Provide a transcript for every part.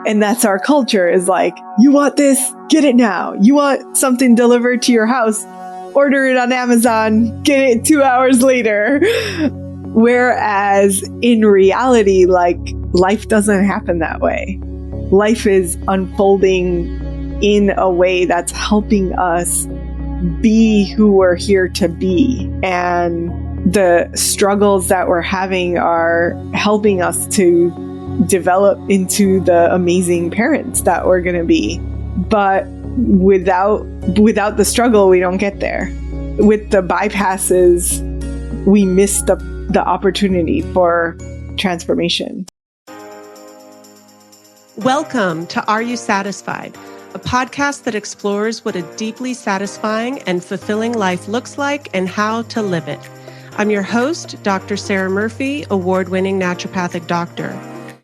And that's our culture, is like, you want this? Get it now. You want something delivered to your house? Order it on Amazon, get it 2 hours later. Whereas in reality, like, life doesn't happen that way. Life is unfolding in a way that's helping us be who we're here to be. And the struggles that we're having are helping us to develop into the amazing parents that we're going to be. But without the struggle, we don't get there. With the bypasses, we miss the opportunity for transformation. Welcome to Are You Satisfied? A podcast that explores what a deeply satisfying and fulfilling life looks like and how to live it. I'm your host, Dr. Sarah Murphy, award-winning naturopathic doctor.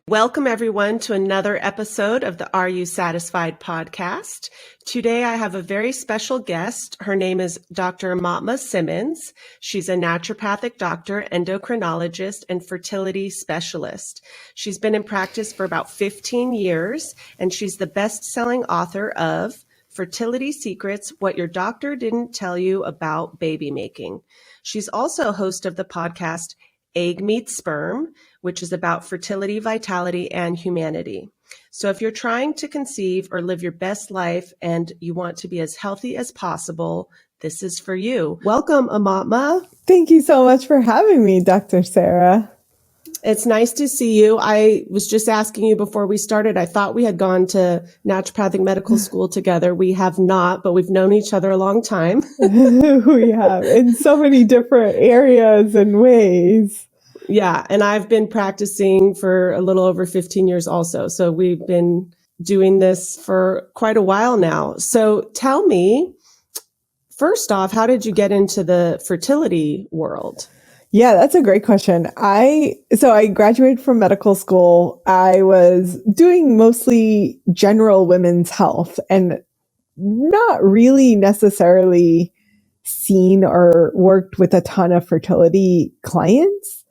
Welcome, everyone, to another episode of the Are You Satisfied podcast. Today, I have a very special guest. Her name is Dr. Aumatma Simmons. She's a naturopathic doctor, endocrinologist, and fertility specialist. She's been in practice for about 15 years, and she's the best-selling author of Fertility Secrets: What Your Doctor Didn't Tell You About Baby Making. She's also host of the podcast Egg Meets Sperm, which is about fertility, vitality, and humanity. So if you're trying to conceive or live your best life and you want to be as healthy as possible, this is for you. Welcome, Aumatma. Thank you so much for having me, Dr. Sarah. It's nice to see you. I was just asking you before we started, I thought we had gone to naturopathic medical school together. We have not, but we've known each other a long time. We have, in so many different areas and ways. Yeah. And I've been practicing for a little over 15 years also. So we've been doing this for quite a while now. So tell me, first off, how did you get into the fertility world? Yeah, that's a great question. I graduated from medical school. I was doing mostly general women's health and not really necessarily seen or worked with a ton of fertility clients.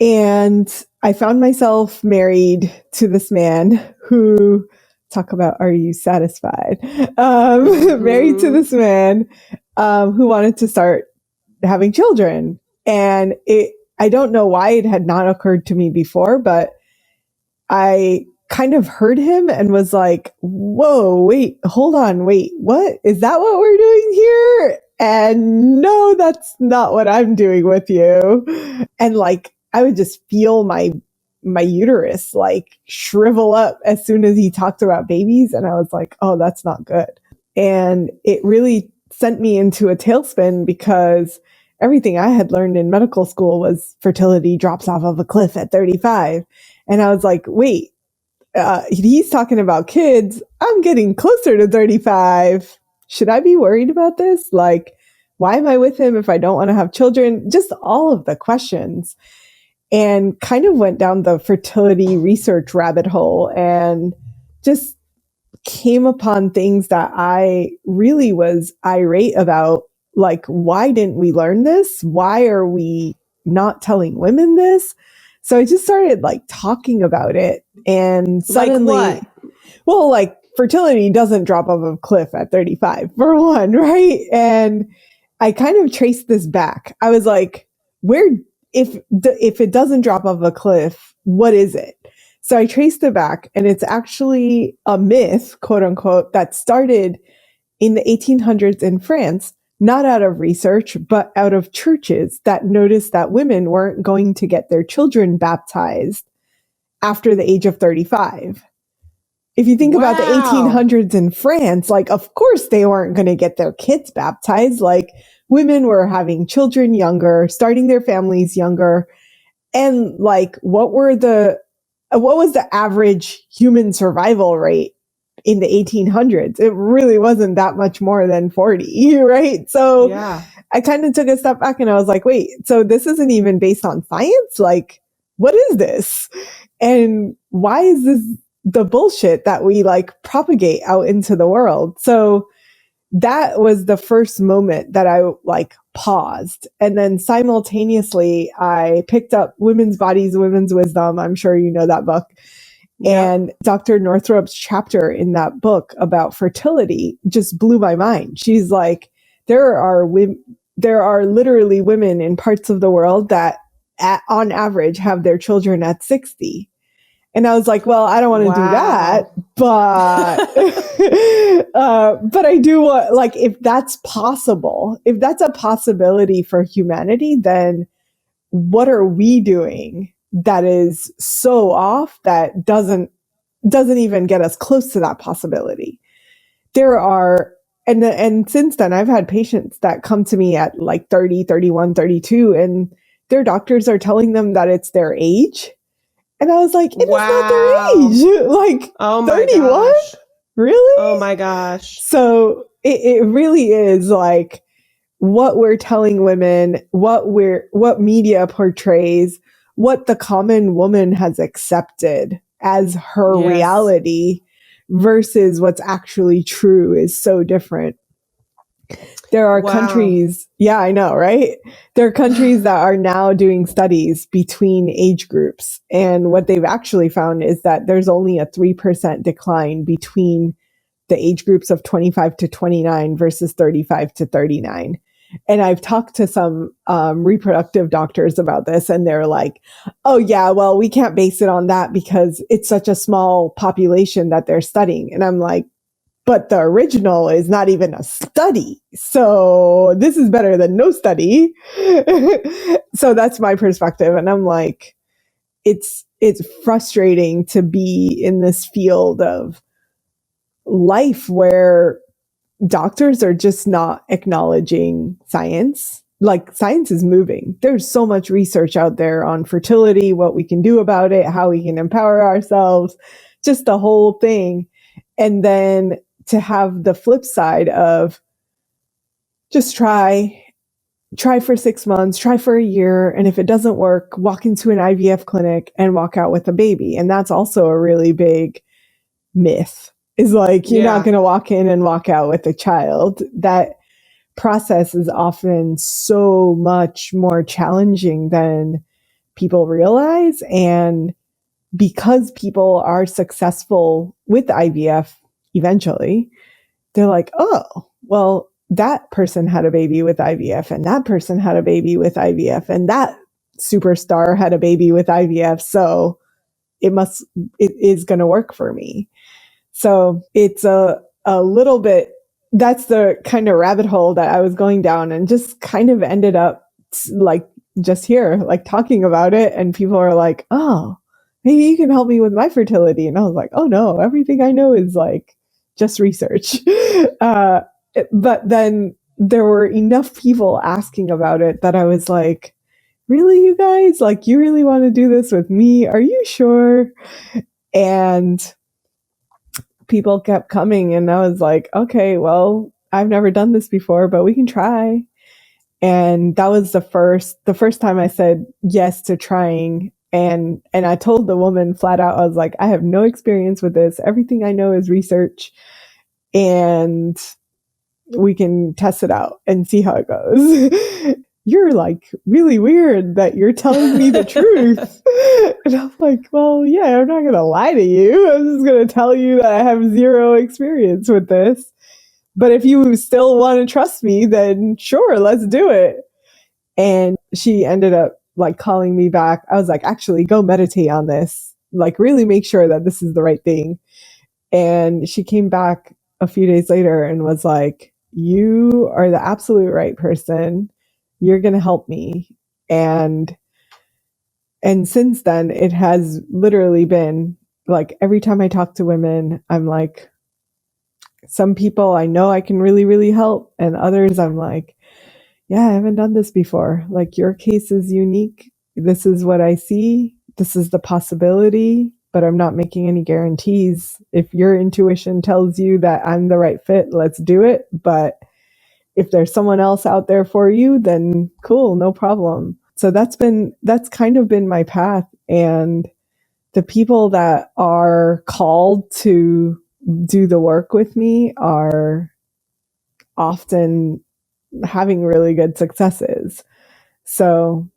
And I found myself married to this man who, talk about, are you satisfied? Married to this man who wanted to start having children. And I don't know why it had not occurred to me before, but I kind of heard him and was like, whoa, wait, hold on, wait, what? Is that what we're doing here? And no, that's not what I'm doing with you. And like, I would just feel my uterus like shrivel up as soon as he talked about babies. And I was like, oh, that's not good. And it really sent me into a tailspin because everything I had learned in medical school was fertility drops off of a cliff at 35. And I was like, wait, he's talking about kids. I'm getting closer to 35. Should I be worried about this? Like, why am I with him if I don't want to have children? Just all of the questions. And kind of went down the fertility research rabbit hole and just came upon things that I really was irate about. Like, why didn't we learn this? Why are we not telling women this? So I just started like talking about it, and suddenly, like what? Well, like fertility doesn't drop off a cliff at 35 for one, right? And I kind of traced this back. I was like, if it doesn't drop off a cliff, what is it? So I traced it back, and it's actually a myth, quote unquote, that started in the 1800s in France, not out of research, but out of churches that noticed that women weren't going to get their children baptized after the age of 35. If you think about the 1800s in France, like, of course they weren't going to get their kids baptized. Like, women were having children younger, starting their families younger. And like, what was the average human survival rate in the 1800s? It really wasn't that much more than 40, right? So yeah. I kind of took a step back and I was like, wait, so this isn't even based on science? Like, what is this? And why is this the bullshit that we like propagate out into the world? So that was the first moment that I like paused. And then simultaneously, I picked up Women's Bodies, Women's Wisdom. I'm sure you know that book. And Dr. Northrup's chapter in that book about fertility just blew my mind. She's like, there are literally women in parts of the world that on average have their children at 60. And I was like, well, I don't want to do that, but, but I do want, like, if that's possible, if that's a possibility for humanity, then what are we doing that is so off that doesn't even get us close to that possibility? There are, and since then I've had patients that come to me at like 30, 31, 32, and their doctors are telling them that it's their age. And I was like, it is not their age. Like, oh my 31? Gosh. Really? Oh my gosh. So it really is like what we're telling women, what media portrays, what the common woman has accepted as her reality versus what's actually true is so different. There are countries, yeah, I know, right? There are countries that are now doing studies between age groups. And what they've actually found is that there's only a 3% decline between the age groups of 25 to 29 versus 35 to 39. And I've talked to some reproductive doctors about this, and they're like, oh, yeah, well, we can't base it on that because it's such a small population that they're studying. And I'm like, but the original is not even a study. So this is better than no study. So that's my perspective. And I'm like, it's frustrating to be in this field of life where doctors are just not acknowledging science. Like, science is moving. There's so much research out there on fertility, what we can do about it, how we can empower ourselves, just the whole thing. And then to have the flip side of just try for 6 months, try for a year. And if it doesn't work, walk into an IVF clinic and walk out with a baby. And that's also a really big myth, is like, you're not going to walk in and walk out with a child. That process is often so much more challenging than people realize. And because people are successful with IVF eventually, they're like, oh, well, that person had a baby with IVF, and that person had a baby with IVF, and that superstar had a baby with IVF. So it is going to work for me. So it's a little bit, that's the kind of rabbit hole that I was going down, and just kind of ended up like just here, like talking about it. And people are like, oh, maybe you can help me with my fertility. And I was like, oh no, everything I know is like just research. But then there were enough people asking about it that I was like, really, you guys? Like, you really want to do this with me? Are you sure? And people kept coming, and I was like, okay, well, I've never done this before, but we can try. And that was the first time I said yes to trying. And I told the woman flat out, I was like, I have no experience with this. Everything I know is research, and we can test it out and see how it goes. You're like really weird that you're telling me the truth. And I'm like, well, yeah, I'm not going to lie to you. I'm just going to tell you that I have zero experience with this. But if you still want to trust me, then sure, let's do it. And she ended up like calling me back. I was like, actually, go meditate on this. Like, really make sure that this is the right thing. And she came back a few days later and was like, you are the absolute right person. You're going to help me. And since then, it has literally been like, every time I talk to women, I'm like, some people I know I can really, really help. And others I'm like, yeah, I haven't done this before. Like, your case is unique. This is what I see. This is the possibility, but I'm not making any guarantees. If your intuition tells you that I'm the right fit, let's do it. But if there's someone else out there for you, then cool, no problem. So that's kind of been my path. And the people that are called to do the work with me are often having really good successes. So,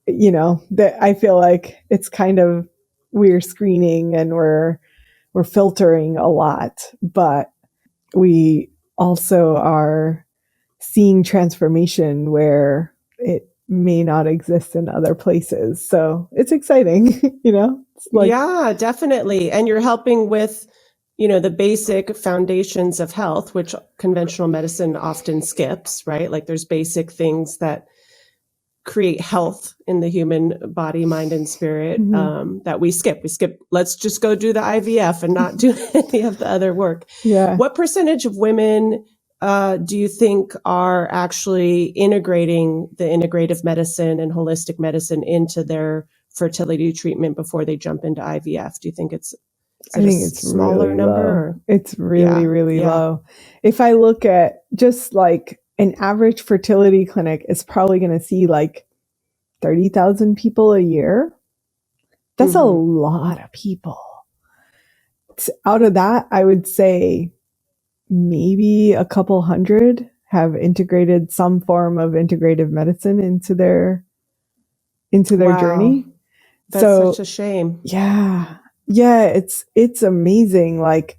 I feel like it's kind of we're screening and we're filtering a lot, but we also are seeing transformation where it may not exist in other places. So it's exciting, It's like, yeah, definitely. And you're helping with, the basic foundations of health, which conventional medicine often skips, right? Like there's basic things that create health in the human body, mind, and spirit that we skip. Let's just go do the IVF and not do any of the other work. yeah. What percentage of women do you think are actually integrating the integrative medicine and holistic medicine into their fertility treatment before they jump into IVF? Do you think is I it think a it's smaller really number? low. Or? It's really, Yeah, really yeah. low. If I look at just like an average fertility clinic is probably going to see like 30,000 people a year. That's a lot of people. Out of that, I would say maybe a couple hundred have integrated some form of integrative medicine into their Wow. journey. That's So such a shame. yeah, it's amazing. Like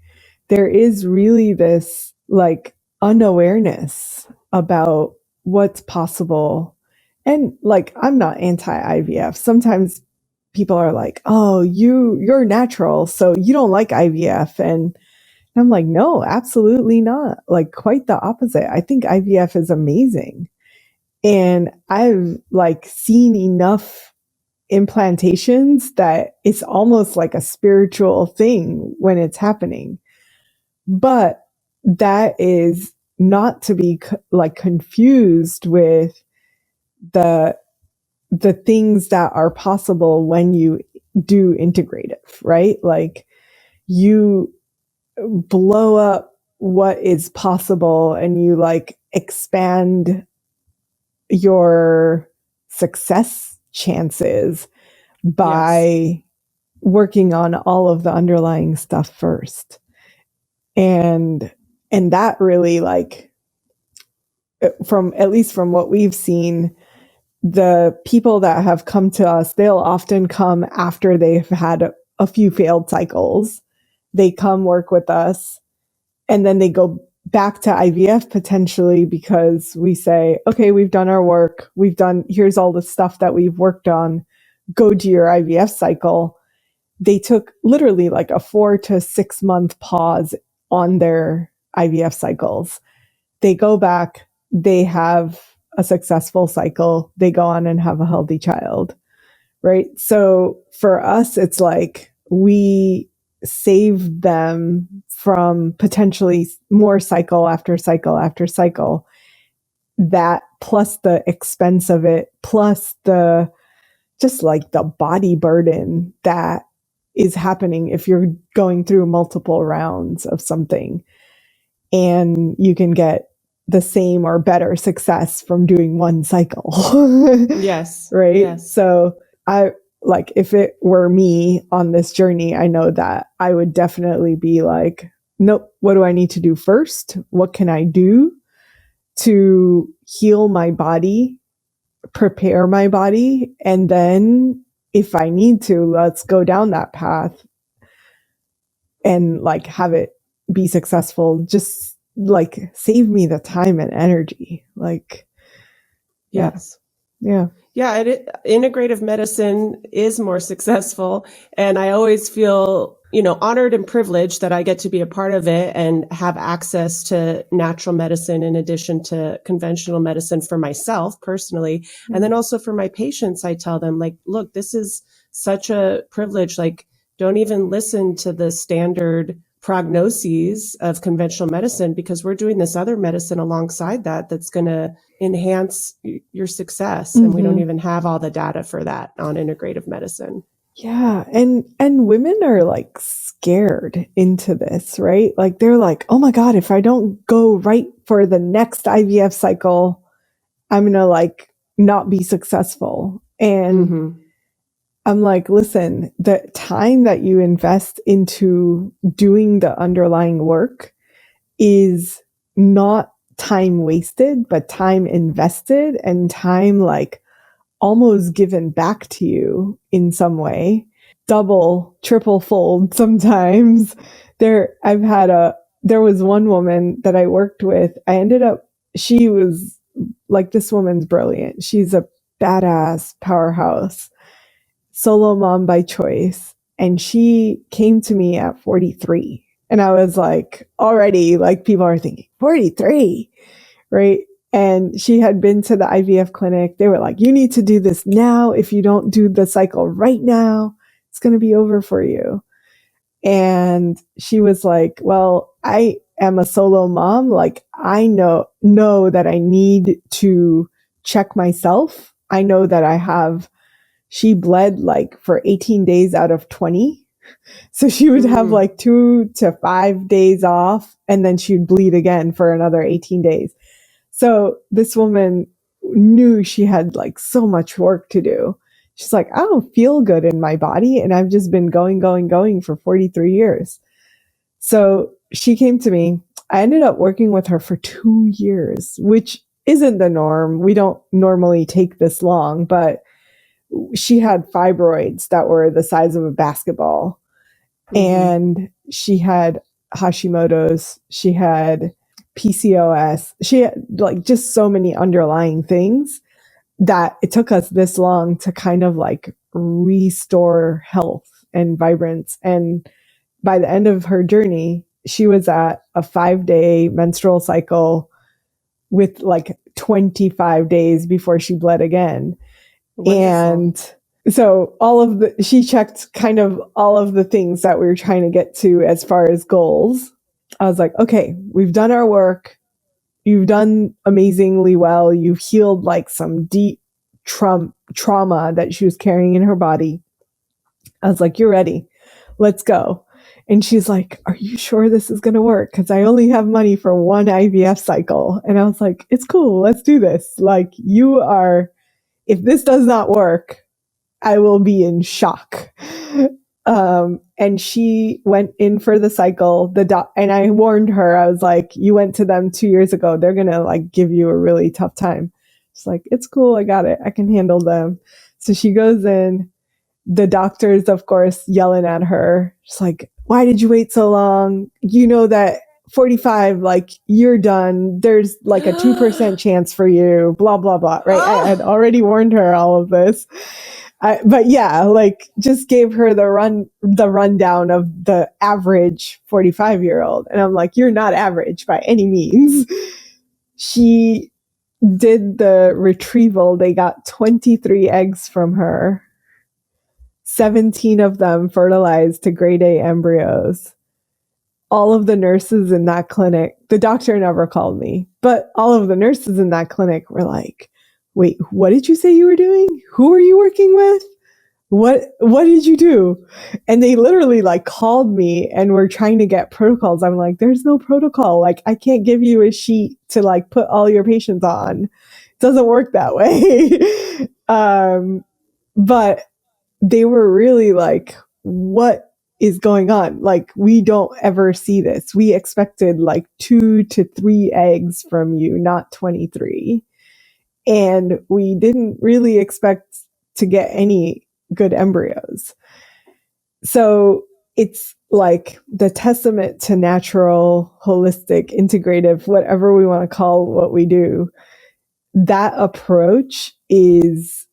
there is really this like unawareness about what's possible. And like I'm not anti-IVF. Sometimes people are like, "Oh, you're natural, so you don't like IVF." And I'm like, "No, absolutely not. Like quite the opposite. I think IVF is amazing." And I've like seen enough implantations that it's almost like a spiritual thing when it's happening. But that is not to be like confused with the things that are possible when you do integrative, right? Like you blow up what is possible and you like expand your success chances by working on all of the underlying stuff first. And that really like from at least from what we've seen, the people that have come to us, they'll often come after they've had a few failed cycles. They come work with us and then they go back to IVF potentially because we say, okay, we've done our work. Here's all the stuff that we've worked on. Go to your IVF cycle. They took literally like a 4 to 6 month pause on their IVF cycles. They go back, they have a successful cycle, they go on and have a healthy child, right? So for us, it's like we save them from potentially more cycle after cycle after cycle. That plus the expense of it, plus the just like the body burden that is happening if you're going through multiple rounds of something, and you can get the same or better success from doing one cycle. Yes. Right. Yes. So I like, if it were me on this journey, I know that I would definitely be like, nope, what do I need to do first? What can I do to heal my body, prepare my body? And then if I need to, let's go down that path and like have it be successful. Just like save me the time and energy. Like, Yes. Yeah. Yeah, integrative medicine is more successful. And I always feel, honored and privileged that I get to be a part of it and have access to natural medicine in addition to conventional medicine for myself personally. Mm-hmm. And then also for my patients, I tell them like, look, this is such a privilege. Like, don't even listen to the standard prognoses of conventional medicine because we're doing this other medicine alongside that's going to enhance your success. And we don't even have all the data for that on integrative medicine. Yeah. And women are like scared into this, right? Like they're like, oh my God, if I don't go right for the next IVF cycle, I'm going to like not be successful. And I'm like, listen, the time that you invest into doing the underlying work is not time wasted, but time invested and time like almost given back to you in some way. double, triple fold sometimes. There was one woman that I worked with. She was like, this woman's brilliant. She's a badass powerhouse, solo mom by choice. And she came to me at 43. And I was like, already, like, people are thinking, 43, right? And she had been to the IVF clinic. They were like, you need to do this now. If you don't do the cycle right now, it's going to be over for you. And she was like, well, I am a solo mom. Like, I know that I need to check myself. I know that she bled like for 18 days out of 20. So she would have like 2 to 5 days off, and then she'd bleed again for another 18 days. So this woman knew she had like so much work to do. She's like, I don't feel good in my body, and I've just been going for 43 years. So she came to me. I ended up working with her for 2 years, which isn't the norm. We don't normally take this long, but she had fibroids that were the size of a basketball. And she had Hashimoto's. She had PCOS. She had like just so many underlying things that it took us this long to kind of like restore health and vibrance. And by the end of her journey, she was at a 5-day menstrual cycle with like 25 days before she bled again. Wonderful. And so she checked kind of all of the things that we were trying to get to as far as goals. I was like, okay, we've done our work. You've done amazingly well. You've healed like some deep trauma that she was carrying in her body. I was like, you're ready. Let's go. And she's like, are you sure this is going to work? Because I only have money for one IVF cycle. And I was like, it's cool. Let's do this. Like, if this does not work, I will be in shock. And she went in for the cycle. And I warned her, I was like, you went to them 2 years ago. They're going to like give you a really tough time. She's like, it's cool. I got it. I can handle them. So she goes in. The doctors, of course, yelling at her. She's like, why did you wait so long? You know that 45, like, you're done. There's like a 2% chance for you, blah, blah, blah. Right. I had already warned her all of this. But yeah, like, just gave her the rundown of the average 45-year-old. And I'm like, you're not average by any means. She did the retrieval. They got 23 eggs from her. 17 of them fertilized to grade A embryos. All of the nurses in that clinic, the doctor never called me, but all of the nurses in that clinic were like, wait, what did you say you were doing? Who are you working with? What did you do? And they literally like called me and were trying to get protocols. I'm like, there's no protocol. Like, I can't give you a sheet to like put all your patients on. It doesn't work that way. But they were really like, what is going on? Like, we don't ever see this. We expected like 2 to 3 eggs from you, not 23. And we didn't really expect to get any good embryos. So it's like the testament to natural, holistic, integrative, whatever we want to call what we do. That approach is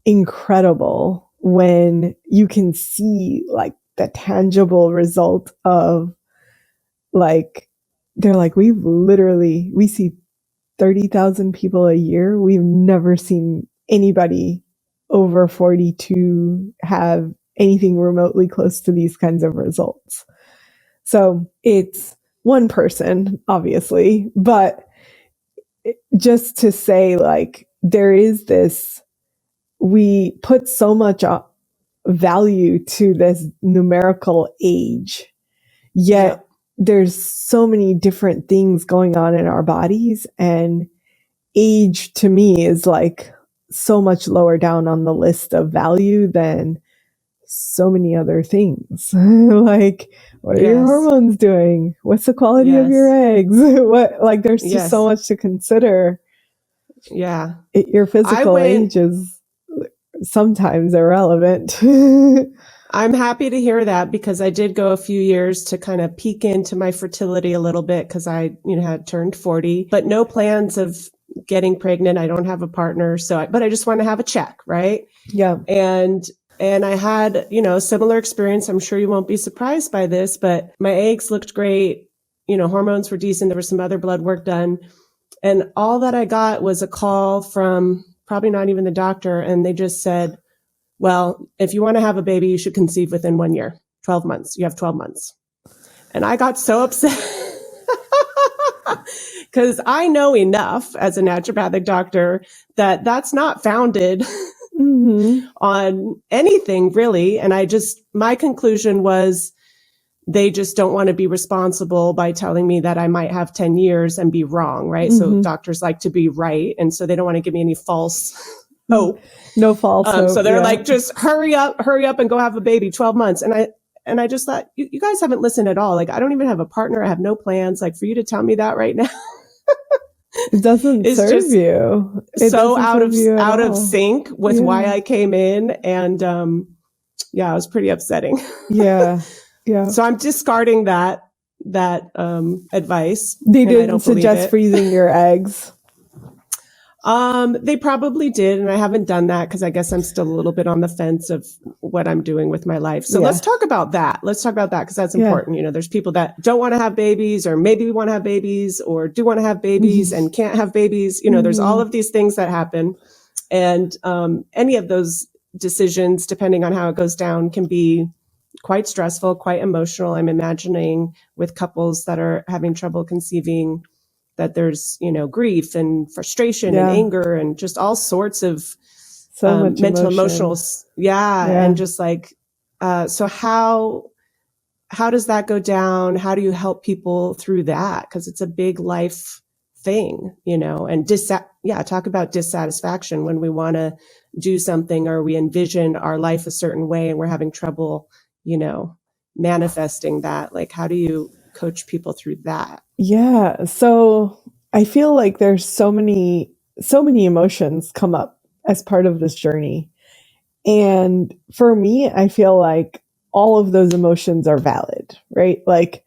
incredible when you can see like the tangible result of like, they're like, we see 30,000 people a year. We've never seen anybody over 42 have anything remotely close to these kinds of results. So it's one person, obviously, but just to say like, there is this, we put so much value to this numerical age, yet there's so many different things going on in our bodies, and age to me is like so much lower down on the list of value than so many other things. Like, what are your hormones doing? What's the quality of your eggs? There's just so much to consider. Yeah. Your physical age is sometimes irrelevant. I'm happy to hear that because I did go a few years to kind of peek into my fertility a little bit because I, had turned 40, but no plans of getting pregnant. I don't have a partner. But I just want to have a check. Right. Yeah. And I had, a similar experience. I'm sure you won't be surprised by this, but my eggs looked great. Hormones were decent. There was some other blood work done. And all that I got was a call from probably not even the doctor. And they just said, well, if you want to have a baby, you should conceive within 1 year, 12 months. You have 12 months. And I got so upset because I know enough as a naturopathic doctor that that's not founded on anything really. And my conclusion was they just don't want to be responsible by telling me that I might have 10 years and be wrong, right? So doctors like to be right. And so they don't want to give me any false hope. No false hope. So they're like, just hurry up and go have a baby, 12 months. And I just thought, you guys haven't listened at all. Like, I don't even have a partner. I have no plans. Like, for you to tell me that right now. It doesn't serve you. It so out of all. sync with why I came in. And, it was pretty upsetting. Yeah. Yeah. So I'm discarding that advice. They didn't suggest freezing your eggs. They probably did. And I haven't done that because I guess I'm still a little bit on the fence of what I'm doing with my life. So let's talk about that. Because that's important. There's people that don't want to have babies or maybe want to have babies or do want to have babies and can't have babies. There's all of these things that happen. And any of those decisions, depending on how it goes down, can be quite stressful, quite emotional. I'm imagining with couples that are having trouble conceiving that there's, grief and frustration and anger and just all sorts of mental, emotional. And just like, so how does that go down? How do you help people through that? Because it's a big life thing, and talk about dissatisfaction when we want to do something or we envision our life a certain way and we're having trouble, manifesting that. Like, how do you coach people through that? Yeah. So I feel like there's so many emotions come up as part of this journey. And for me, I feel like all of those emotions are valid, right? Like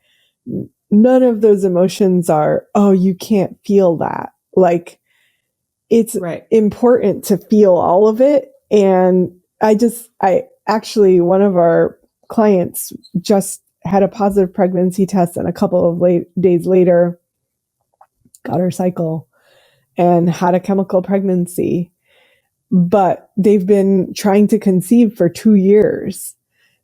none of those emotions are, oh, you can't feel that. Like it's important to feel all of it. And I actually, one of our clients just had a positive pregnancy test and a couple of days later got her cycle and had a chemical pregnancy. But they've been trying to conceive for 2 years.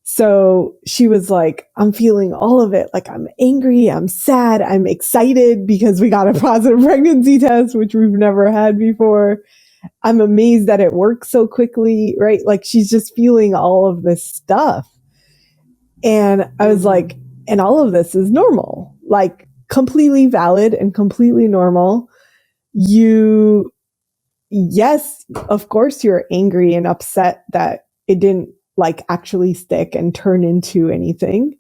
So she was like, I'm feeling all of it. Like I'm angry, I'm sad, I'm excited because we got a positive pregnancy test, which we've never had before. I'm amazed that it works so quickly, right? Like she's just feeling all of this stuff. And I was like, and all of this is normal, like completely valid and completely normal. Yes, of course you're angry and upset that it didn't like actually stick and turn into anything.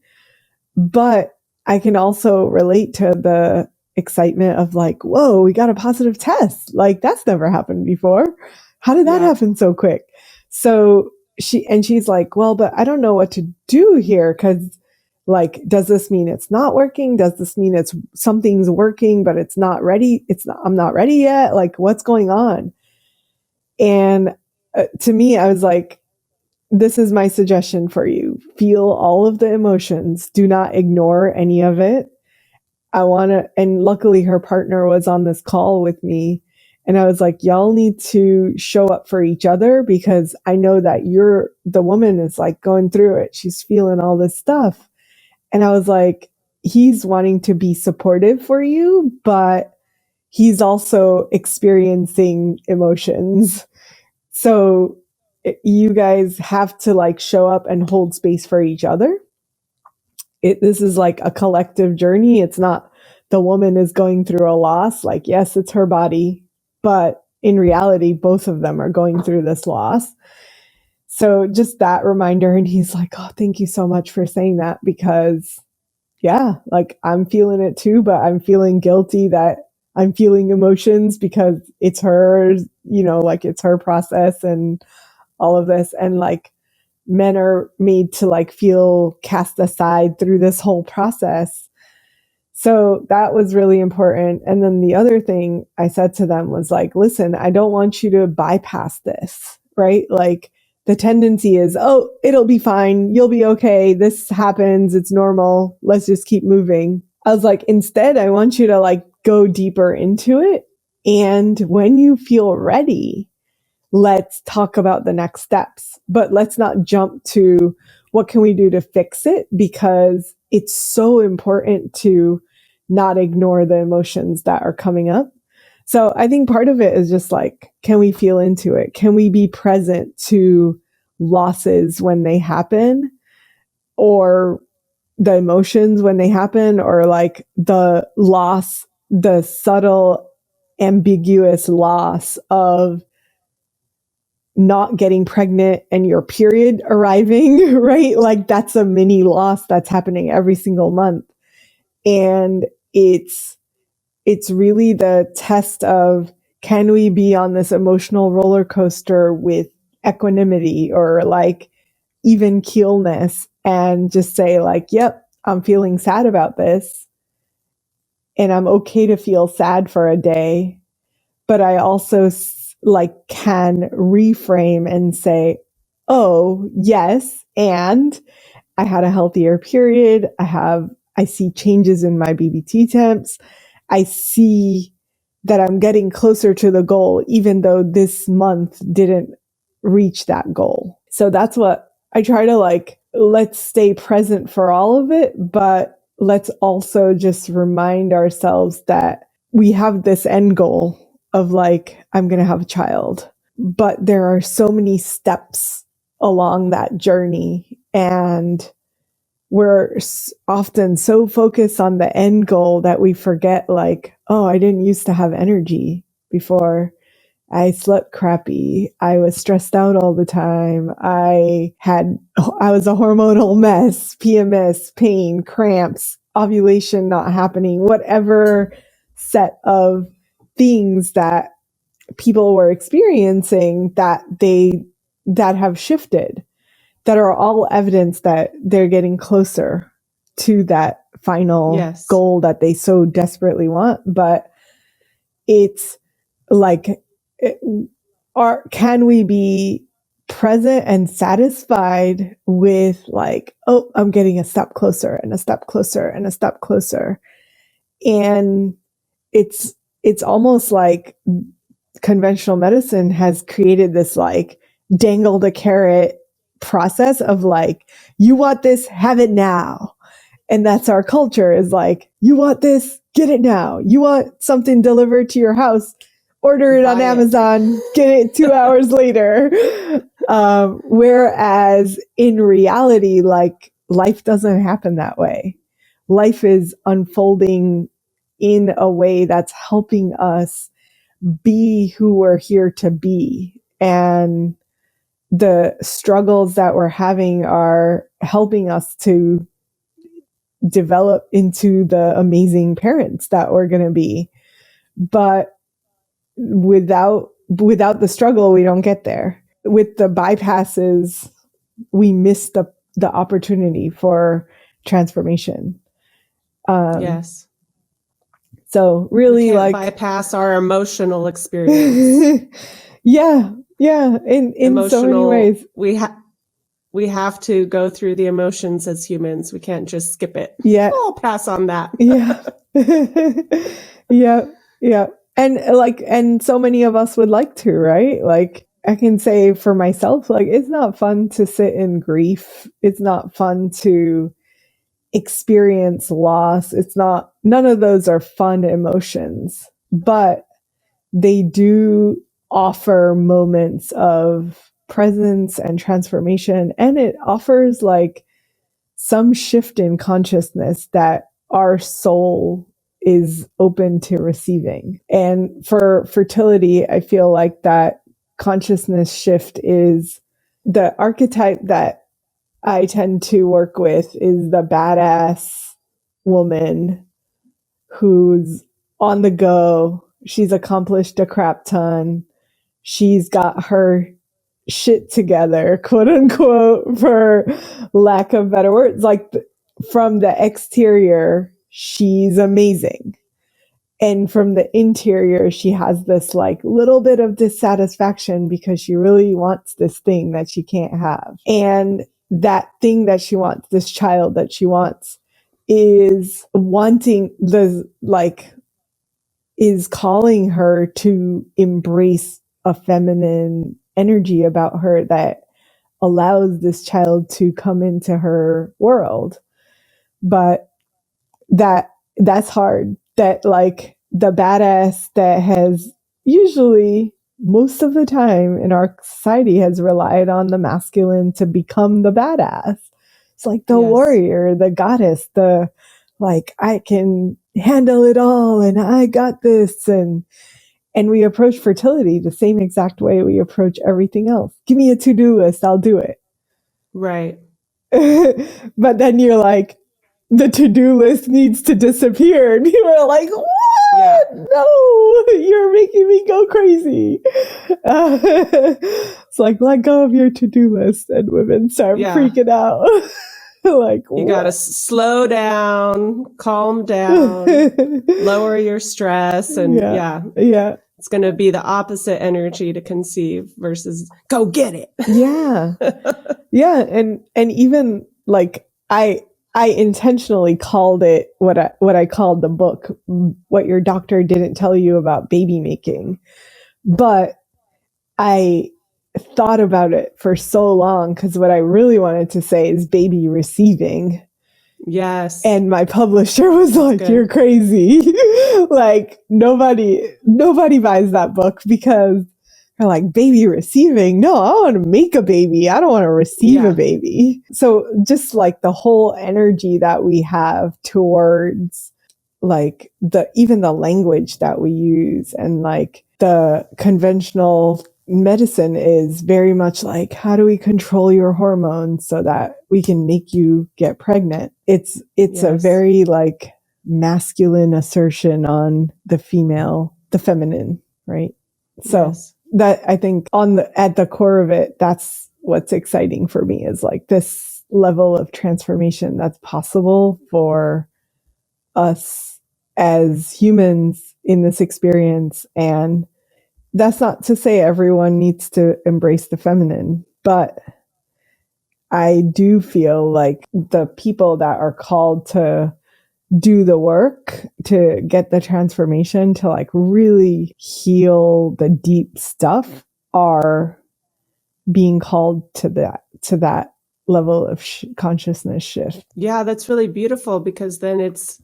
But I can also relate to the excitement of like, whoa, we got a positive test. Like that's never happened before. How did that happen so quick? So she's like, well, but I don't know what to do here. Cause like, does this mean it's not working? Does this mean something's working, but it's not ready? I'm not ready yet. Like what's going on? And to me, I was like, this is my suggestion for you. Feel all of the emotions. Do not ignore any of it. And luckily her partner was on this call with me. And I was like, y'all need to show up for each other because I know that the woman is like going through it. She's feeling all this stuff. And I was like, he's wanting to be supportive for you, but he's also experiencing emotions. So you guys have to like show up and hold space for each other. This is like a collective journey. It's not the woman is going through a loss. Like, yes, it's her body, but in reality, both of them are going through this loss. So just that reminder. And he's like, oh, thank you so much for saying that because like I'm feeling it too, but I'm feeling guilty that I'm feeling emotions because it's hers, like it's her process and all of this. And like men are made to like feel cast aside through this whole process. So that was really important. And then the other thing I said to them was like, listen, I don't want you to bypass this, right? Like the tendency is, oh, it'll be fine. You'll be okay. This happens. It's normal. Let's just keep moving. I was like, instead, I want you to like go deeper into it. And when you feel ready, let's talk about the next steps, but let's not jump to what can we do to fix it, because it's so important to not ignore the emotions that are coming up. So I think part of it is just like, can we feel into it? Can we be present to losses when they happen, or the emotions when they happen, or like the loss, the subtle, ambiguous loss of not getting pregnant and your period arriving, right? Like that's a mini loss that's happening every single month. And it's really the test of, can we be on this emotional roller coaster with equanimity or like even keelness, and just say like, yep, I'm feeling sad about this and I'm okay to feel sad for a day, but I also like can reframe and say, oh yes, and I had a healthier period. I see changes in my BBT temps. I see that I'm getting closer to the goal, even though this month didn't reach that goal. So that's what I try to like, let's stay present for all of it, but let's also just remind ourselves that we have this end goal of like, I'm going to have a child, but there are so many steps along that journey, and we're often so focused on the end goal that we forget like, oh, I didn't used to have energy before. I slept crappy. I was stressed out all the time. I was a hormonal mess, PMS, pain, cramps, ovulation not happening, whatever set of things that people were experiencing that have shifted, that are all evidence that they're getting closer to that final goal that they so desperately want. But it's like, can we be present and satisfied with like, oh, I'm getting a step closer and a step closer and a step closer. And it's almost like conventional medicine has created this like dangle the carrot process of like, you want this, have it now. And that's our culture, is like, you want this, get it now. You want something delivered to your house, order it on Amazon, get it 2 hours later. Whereas in reality, like life doesn't happen that way. Life is unfolding in a way that's helping us be who we're here to be. And the struggles that we're having are helping us to develop into the amazing parents that we're going to be. But without the struggle, we don't get there. With the bypasses, we miss the opportunity for transformation. Yes. So really, we can't like bypass our emotional experience. Yeah. In so many ways. We have to go through the emotions as humans. We can't just skip it. Yeah. I'll pass on that. Yeah. Yeah. And so many of us would like to, right? Like I can say for myself, like it's not fun to sit in grief. It's not fun to experience loss. None of those are fun emotions, but they do offer moments of presence and transformation. And it offers like some shift in consciousness that our soul is open to receiving. And for fertility, I feel like that consciousness shift is the archetype that I tend to work with, is the badass woman who's on the go. She's accomplished a crap ton. She's got her shit together, quote unquote, for lack of better words. Like from the exterior, she's amazing. And from the interior, she has this like little bit of dissatisfaction because she really wants this thing that she can't have. And that thing that she wants, this child that she wants, is wanting is calling her to embrace a feminine energy about her that allows this child to come into her world. But that's hard. That like the badass that has usually most of the time in our society has relied on the masculine to become the badass. It's like the warrior, the goddess, the like, I can handle it all and I got this. And we approach fertility the same exact way we approach everything else. Give me a to-do list, I'll do it. Right. But then you're like, the to-do list needs to disappear. And people are like, what? Yeah. No, you're making me go crazy. It's like, let go of your to-do list. And women start freaking out. Like, you got to slow down, calm down, lower your stress. And yeah. It's going to be the opposite energy to conceive versus go get it. Yeah. Yeah. And even like, I intentionally called it what I called the book, What Your Doctor Didn't Tell You About Baby Making. But I thought about it for so long because what I really wanted to say is baby receiving. Yes. And my publisher was like, you're crazy. Like nobody buys that book because they're like, baby receiving. No, I want to make a baby. I don't want to receive a baby. So just like the whole energy that we have towards like even the language that we use and like the conventional medicine is very much like, how do we control your hormones so that we can make you get pregnant? It's a very like masculine assertion on the feminine, right? So that I think at the core of it, that's what's exciting for me is like this level of transformation that's possible for us as humans in this experience. And that's not to say everyone needs to embrace the feminine, but I do feel like the people that are called to do the work, to get the transformation, to like really heal the deep stuff are being called to that level of consciousness shift. Yeah, that's really beautiful because then it's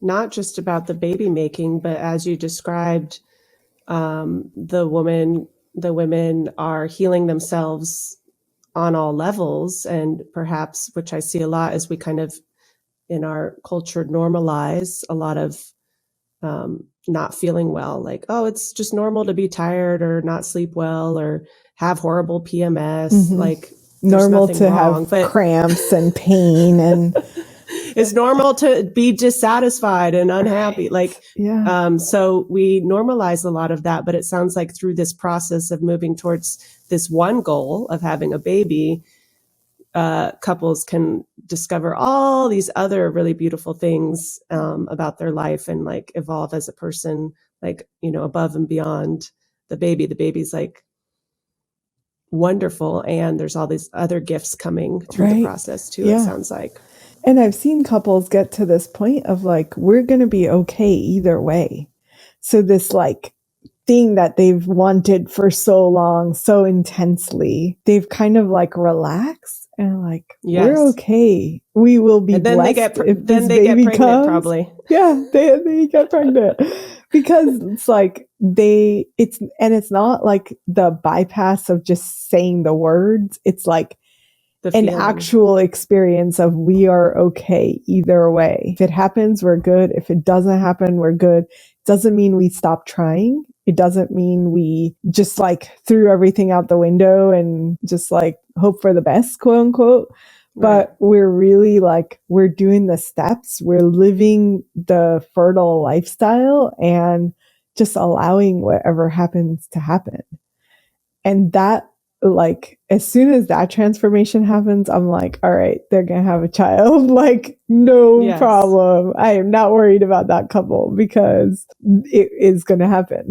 not just about the baby making, but as you described, the women are healing themselves on all levels. And perhaps, which I see a lot as we kind of in our culture normalize a lot of not feeling well, like, oh, it's just normal to be tired or not sleep well or have horrible PMS. Mm-hmm. Like normal to have cramps and pain and it's normal to be dissatisfied and unhappy. Like, so we normalize a lot of that, but it sounds like through this process of moving towards this one goal of having a baby, couples can discover all these other really beautiful things about their life and like evolve as a person, like, you know, above and beyond the baby. The baby's like wonderful. And there's all these other gifts coming through the process too, it sounds like. And I've seen couples get to this point of like, we're going to be okay either way. So this like thing that they've wanted for so long, so intensely, they've kind of like relaxed and like, we're okay. We will be and then blessed then they get pregnant comes. Probably. Yeah, they get pregnant because it's like it's not like the bypass of just saying the words. It's like an actual experience of we are okay either way. If it happens, we're good. If it doesn't happen, we're good. Doesn't mean we stop trying. It doesn't mean we just like threw everything out the window and just like hope for the best, quote unquote. Right. But we're really like, we're doing the steps. We're living the fertile lifestyle and just allowing whatever happens to happen. And that like, as soon as that transformation happens, I'm like, all right, they're going to have a child. Like, no problem. I am not worried about that couple because it is going to happen.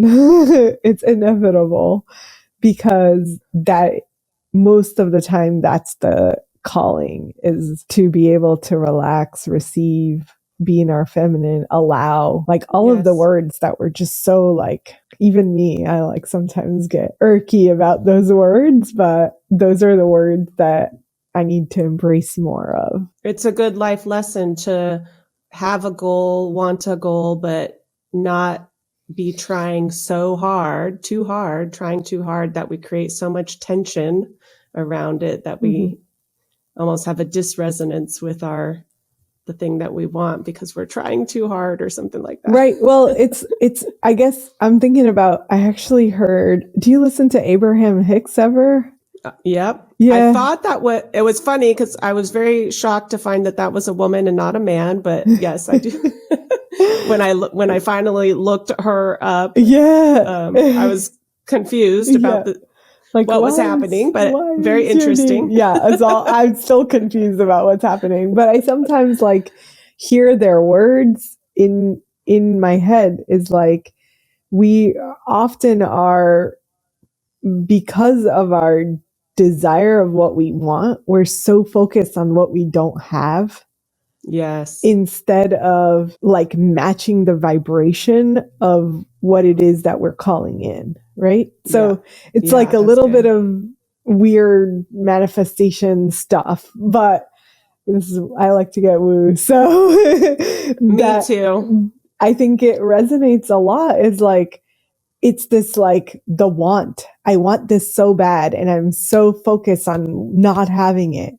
It's inevitable because that most of the time that's the calling, is to be able to relax, receive, be in our feminine, allow, like all of the words that were just so like, even me, I like sometimes get irky about those words, but those are the words that I need to embrace more of. It's a good life lesson to have a goal, want a goal, but not be trying too hard that we create so much tension around it that we almost have a dissonance with the thing that we want because we're trying too hard or something like that. Right. Well, it's, I guess I'm thinking about, I actually heard, do you listen to Abraham Hicks ever? Yep. Yeah. I thought it was funny because I was very shocked to find that was a woman and not a man, but yes, I do. when I finally looked her up, I was confused about like what was happening, but very interesting. Yeah, I'm still confused about what's happening, but I sometimes like hear their words in my head is like, we often are, because of our desire of what we want, we're so focused on what we don't have. Yes. Instead of like matching the vibration of what it is that we're calling in, right? So it's like a little bit of weird manifestation stuff, but I like to get woo. So me too. I think it resonates a lot. Is like, it's this like the want. I want this so bad, and I'm so focused on not having it,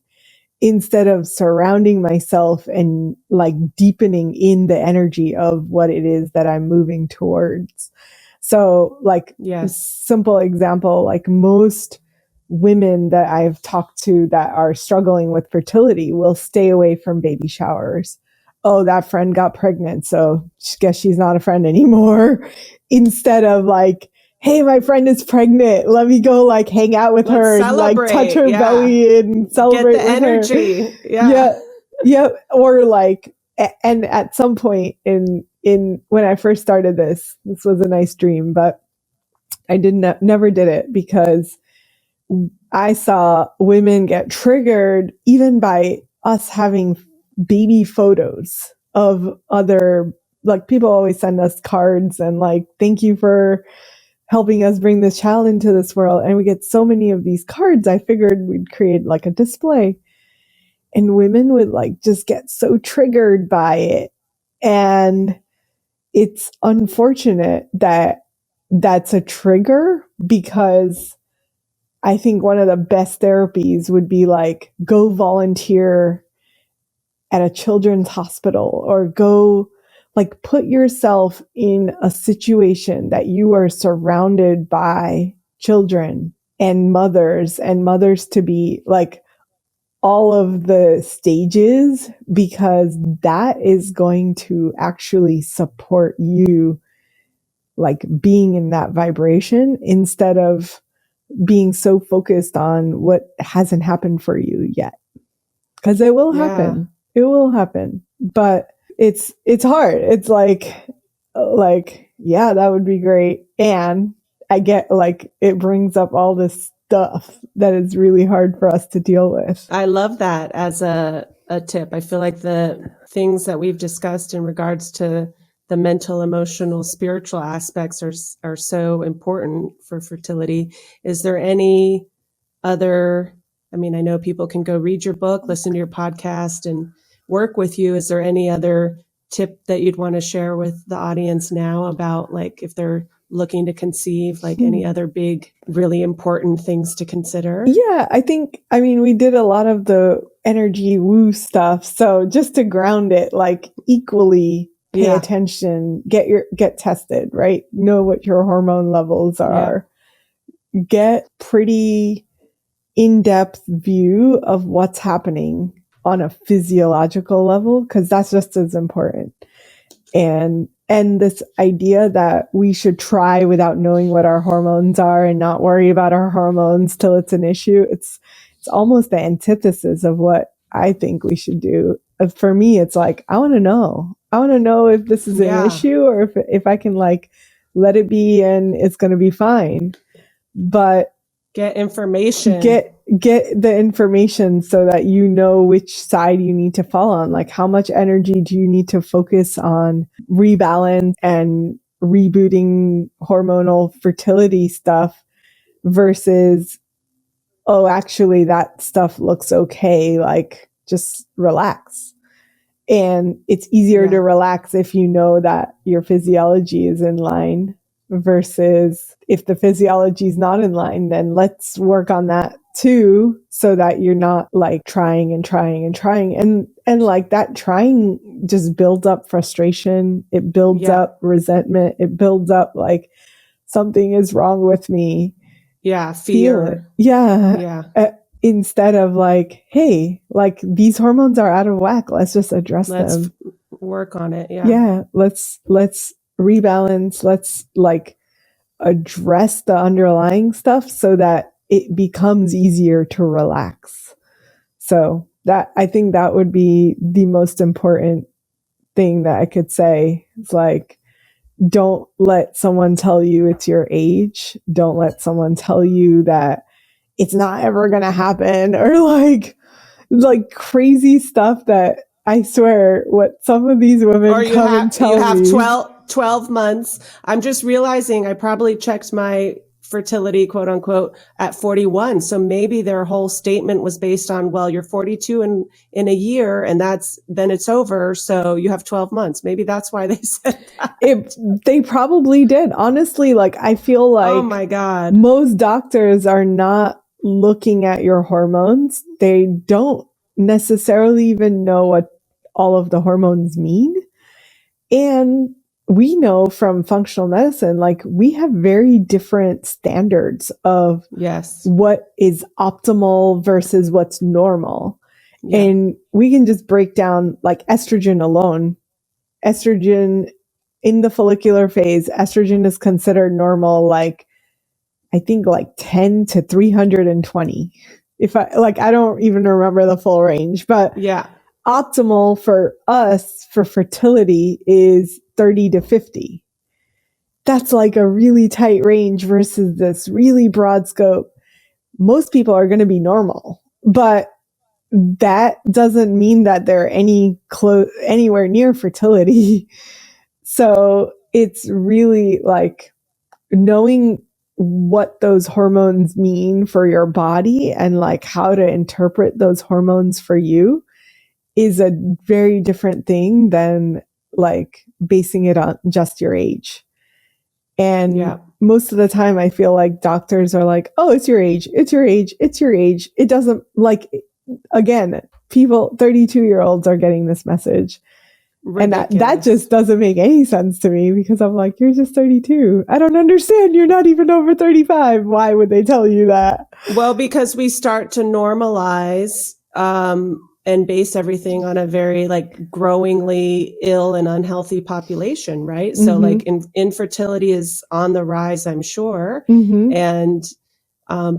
instead of surrounding myself and like deepening in the energy of what it is that I'm moving towards. So like, simple example, like most women that I've talked to that are struggling with fertility will stay away from baby showers. Oh, that friend got pregnant, so I guess she's not a friend anymore. Instead of like, hey, my friend is pregnant, let me go like hang out with her and like touch her belly and celebrate with energy. her. Yeah. Or like, and at some point in when I first started this was a nice dream, but I never did it because I saw women get triggered even by us having baby photos of other, like, people always send us cards and like, thank you for helping us bring this child into this world. And we get so many of these cards. I figured we'd create like a display, and women would like just get so triggered by it. And it's unfortunate that that's a trigger, because I think one of the best therapies would be like, go volunteer at a children's hospital, or go like put yourself in a situation that you are surrounded by children and mothers to be, like, all of the stages, because that is going to actually support you, like being in that vibration, instead of being so focused on what hasn't happened for you yet. Because it will happen. It will happen. But it's hard. It's like, yeah, that would be great. And I get like, it brings up all this stuff that is really hard for us to deal with. I love that as a tip. I feel like the things that we've discussed in regards to the mental, emotional, spiritual aspects are so important for fertility. Is there any other, I mean, I know people can go read your book, listen to your podcast, and work with you. Is there any other tip that you'd want to share with the audience now about, like, if they're looking to conceive, like any other big, really important things to consider? Yeah, I mean, we did a lot of the energy woo stuff. So just to ground it, like, equally pay attention, get tested, right? Know what your hormone levels are. Get pretty in-depth view of what's happening on a physiological level, because that's just as important. And this idea that we should try without knowing what our hormones are and not worry about our hormones till it's an issue. It's almost the antithesis of what I think we should do. For me, it's like, I want to know. I want to know if this is an issue or if I can like let it be and it's going to be fine. But get information. Get the information so that you know which side you need to fall on. Like, how much energy do you need to focus on rebalance and rebooting hormonal fertility stuff versus, oh, actually that stuff looks okay. Like, just relax. And it's easier to relax if you know that your physiology is in line versus if the physiology is not in line, then let's work on that too, so that you're not like trying and trying and trying. And like that trying just builds up frustration. It builds up resentment. It builds up like something is wrong with me. Yeah. Fear. Yeah. Instead of like, hey, like these hormones are out of whack. Let's just address them. Let's work on it. Yeah. Yeah. Let's rebalance. Let's like address the underlying stuff so that it becomes easier to relax. So that, I think that would be the most important thing that I could say. It's like, don't let someone tell you it's your age. Don't let someone tell you that it's not ever going to happen, or like crazy stuff that I swear what some of these women come and tell me. You have 12 months. I'm just realizing I probably checked my fertility, quote unquote, at 41. So maybe their whole statement was based on, well, you're 42 in a year and then it's over. So you have 12 months. Maybe that's why they said that. They probably did. Honestly, like I feel like, oh my God, most doctors are not looking at your hormones. They don't necessarily even know what all of the hormones mean. And we know from functional medicine, like we have very different standards of what is optimal versus what's normal. Yeah. And we can just break down like estrogen alone. Estrogen in the follicular phase, estrogen is considered normal, like I think like 10 to 320. I don't even remember the full range, but optimal for us for fertility is 30 to 50. That's like a really tight range versus this really broad scope. Most people are going to be normal, but that doesn't mean that they're anywhere near fertility. So it's really like knowing what those hormones mean for your body and like how to interpret those hormones for you is a very different thing than like basing it on just your age. And most of the time I feel like doctors are like, oh, it's your age. It's your age. It's your age. It doesn't, like, again, people, 32-year-olds are getting this message. Ridiculous. And that just doesn't make any sense to me because I'm like, you're just 32. I don't understand. You're not even over 35. Why would they tell you that? Well, because we start to normalize and base everything on a very like growingly ill and unhealthy population, right? Mm-hmm. So like infertility is on the rise, I'm sure. Mm-hmm. And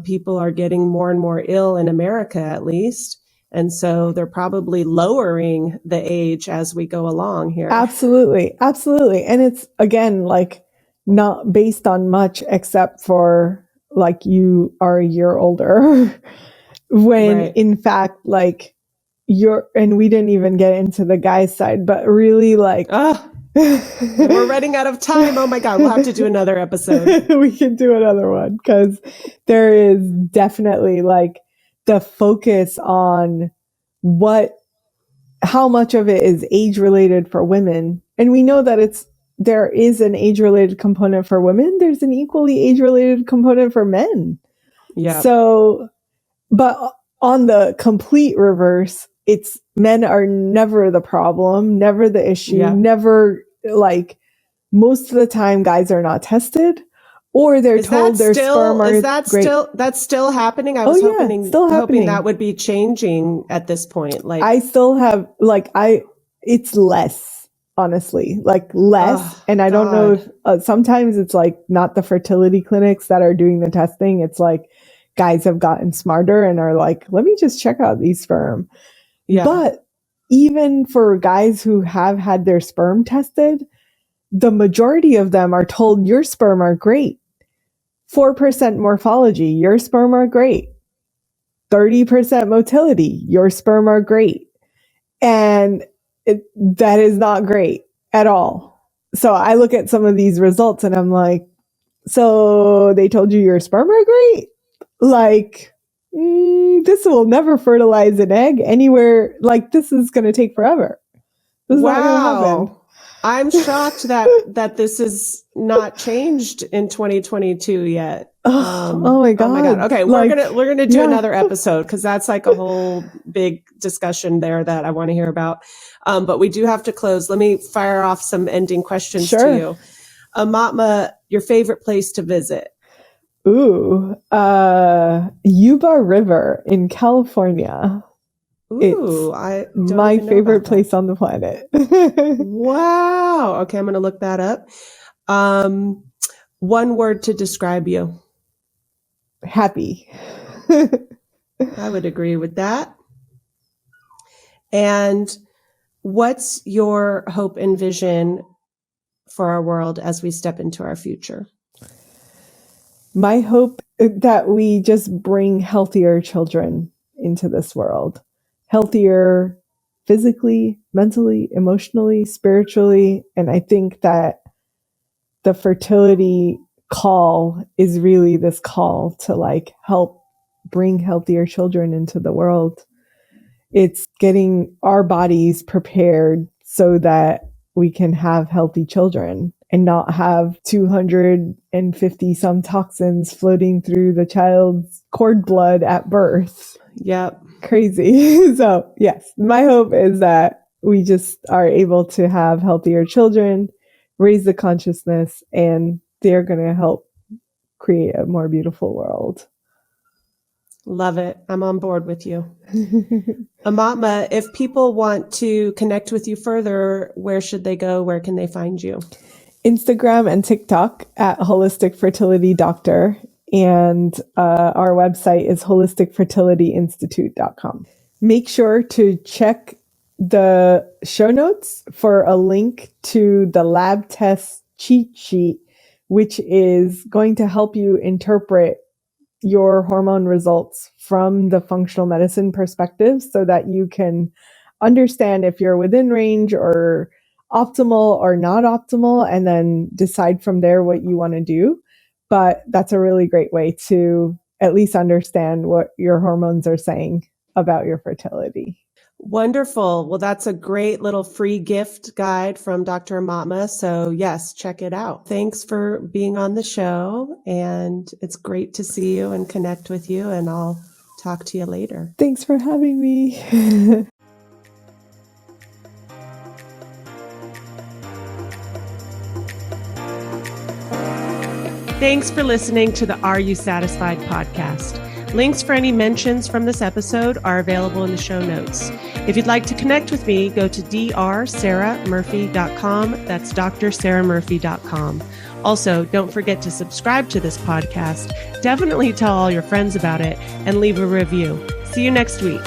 people are getting more and more ill in America, at least. And so they're probably lowering the age as we go along here. Absolutely. Absolutely. And it's, again, like not based on much except for like you are a year older when in fact, like and we didn't even get into the guy's side, but really like, we're running out of time. Oh my God. We'll have to do another episode. We can do another one because there is definitely like the focus on how much of it is age related for women. And we know that there is an age related component for women. There's an equally age related component for men. Yeah. So, but on the complete reverse, it's men are never the problem, never the issue, never like most of the time guys are not tested. Or they're told their sperm are great. That's still happening? I was hoping that would be changing at this point. Like I still have it's less. honestly, like less. Oh, and I don't know if sometimes it's like not the fertility clinics that are doing the testing. It's like guys have gotten smarter and are like, let me just check out these sperm. Yeah. But even for guys who have had their sperm tested, the majority of them are told your sperm are great. 4% morphology, your sperm are great. 30% motility, your sperm are great. And that is not great at all. So I look at some of these results and I'm like, so they told you your sperm are great? Like, this will never fertilize an egg anywhere. Like, this is going to take forever. This is not going to happen. I'm shocked that this is not changed in 2022 yet. Oh my God. Oh my God. Okay. Like, we're going to do another episode because that's like a whole big discussion there that I want to hear about. But we do have to close. Let me fire off some ending questions to you. Aumatma, your favorite place to visit? Ooh, Yuba River in California. Ooh, I don't my favorite place on the planet. Wow. Okay, I'm going to look that up. One word to describe you. Happy. I would agree with that. And what's your hope and vision for our world as we step into our future? My hope is that we just bring healthier children into this world. Healthier physically, mentally, emotionally, spiritually. And I think that the fertility call is really this call to like help bring healthier children into the world. It's getting our bodies prepared so that we can have healthy children and not have 250 some toxins floating through the child's cord blood at birth. Yep. Crazy. So yes, my hope is that we just are able to have healthier children, raise the consciousness, and they're going to help create a more beautiful world. Love it. I'm on board with you. Aumatma, if people want to connect with you further, where should they go? Where can they find you? Instagram and TikTok at Holistic Fertility Doctor. And our website is holisticfertilityinstitute.com. Make sure to check the show notes for a link to the lab test cheat sheet, which is going to help you interpret your hormone results from the functional medicine perspective so that you can understand if you're within range or optimal or not optimal, and then decide from there what you want to do. But that's a really great way to at least understand what your hormones are saying about your fertility. Wonderful. Well, that's a great little free gift guide from Dr. Aumatma. So yes, check it out. Thanks for being on the show. And it's great to see you and connect with you. And I'll talk to you later. Thanks for having me. Thanks for listening to the Are You Satisfied podcast. Links for any mentions from this episode are available in the show notes. If you'd like to connect with me, go to drsarahmurphy.com. That's drsarahmurphy.com. Also, don't forget to subscribe to this podcast. Definitely tell all your friends about it and leave a review. See you next week.